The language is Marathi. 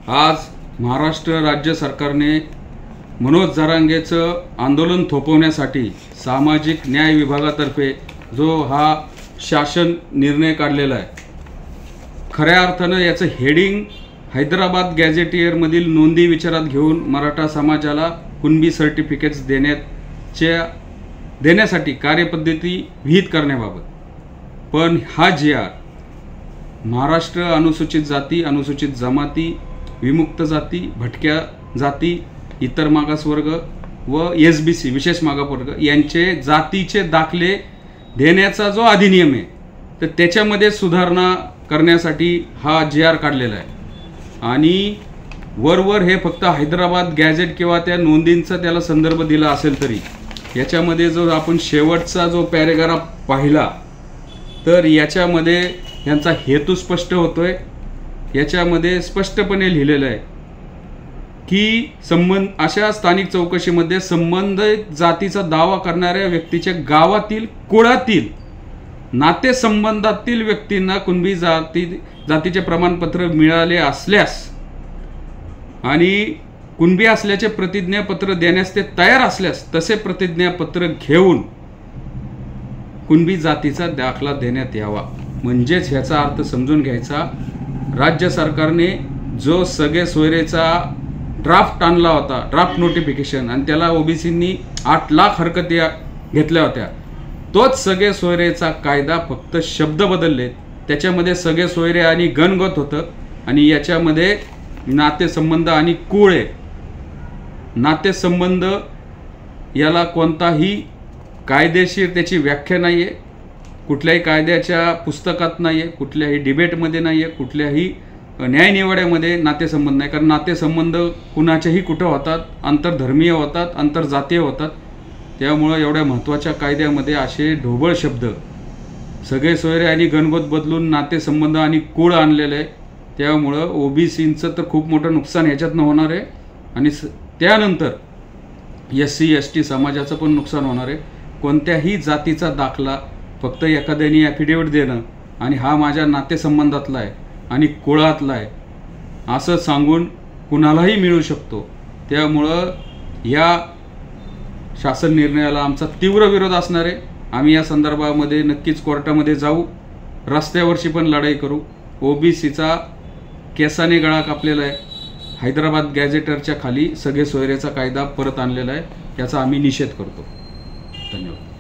आज महाराष्ट्र राज्य सरकारने मनोज जरांगेचं आंदोलन थोपवण्यासाठी सामाजिक न्याय विभागातर्फे जो हा शासन निर्णय काढलेला आहे, खऱ्या अर्थानं याचं हेडिंग हैदराबाद गॅझेटियरमधील नोंदी विचारात घेऊन मराठा समाजाला कुणबी सर्टिफिकेट्स देण्यासाठी कार्यपद्धती विहित करण्याबाबत. पण हा GR महाराष्ट्र अनुसूचित जाती, अनुसूचित जमाती, विमुक्त जाती, भटक्या जाती, इतर मागासवर्ग व SBC विशेष मागासवर्ग यांचे जातीचे दाखले देण्याचा जो अधिनियम आहे, तर त्याच्यामध्ये सुधारणा करण्यासाठी हा GR काढलेला आहे. आणि वरवर हे फक्त हैदराबाद गॅझेट किंवा त्या नोंदींचा त्याला संदर्भ दिला असेल तरी याच्यामध्ये जो आपण शेवटचा जो पॅरेग्राफ पाहिला तर याच्यामध्ये यांचा हेतू स्पष्ट होतोय. याच्यामध्ये स्पष्टपणे लिहिलेलं आहे की अशा स्थानिक चौकशीमध्ये संबंधित जातीचा दावा करणाऱ्या व्यक्तीच्या गावातील, कुळातील, नातेसंबंधातील व्यक्तींना कुणबी जातीचे प्रमाणपत्र मिळाले असल्यास आणि कुणबी असल्याचे प्रतिज्ञापत्र देण्यास ते तयार असल्यास तसे प्रतिज्ञापत्र घेऊन कुणबी जातीचा दाखला देण्यात यावा. म्हणजेच ह्याचा अर्थ समजून घ्यायचा, राज्य सरकारने जो सगळे सोयरेचा ड्राफ्ट आणला होता, ड्राफ्ट नोटिफिकेशन, आणि त्याला ओबीसींनी 8 लाख हरकती घेतल्या होत्या, तोच सगळे सोयरेचा कायदा फक्त शब्द बदलले. त्याच्यामध्ये सगळे सोयरे आणि गणगत होतं आणि याच्यामध्ये नातेसंबंध आणि कुळ आहे. नातेसंबंध याला कोणताही कायदेशीर त्याची व्याख्या नाही आहे, कुठल्याही कायद्याच्या पुस्तकात नाही आहे, कुठल्याही डिबेटमध्ये नाही आहे, कुठल्याही न्यायनिवाड्यामध्ये नातेसंबंध नाही. कारण नातेसंबंध कुणाच्याही कुठं होतात, आंतरधर्मीय होतात, आंतरजातीय होतात. त्यामुळं एवढ्या महत्त्वाच्या कायद्यामध्ये असे ढोबळ शब्द सगळे सोयरे आणि गणगोत बदलून नातेसंबंध आणि कुळ आणलेलं आहे. त्यामुळं ओबीसींचं तर खूप मोठं नुकसान ह्याच्यातनं होणार आहे आणि त्यानंतर SC ST समाजाचं पण नुकसान होणार आहे. कोणत्याही जातीचा दाखला फक्त एखाद्याने ॲफिडेविट देणं आणि हा माझ्या नातेसंबंधातला आहे आणि कुळातला आहे असं सांगून कुणालाही मिळू शकतो. त्यामुळं या शासन निर्णयाला आमचा तीव्र विरोध असणार आहे. आम्ही या संदर्भामध्ये नक्कीच कोर्टामध्ये जाऊ, रस्त्यावरची पण लढाई करू. ओबीसीचा केसाने गळा कापलेला आहे. हैदराबाद गॅझेटरच्या खाली सगळे सोयरेचा कायदा परत आणलेला आहे, याचा आम्ही निषेध करतो. धन्यवाद.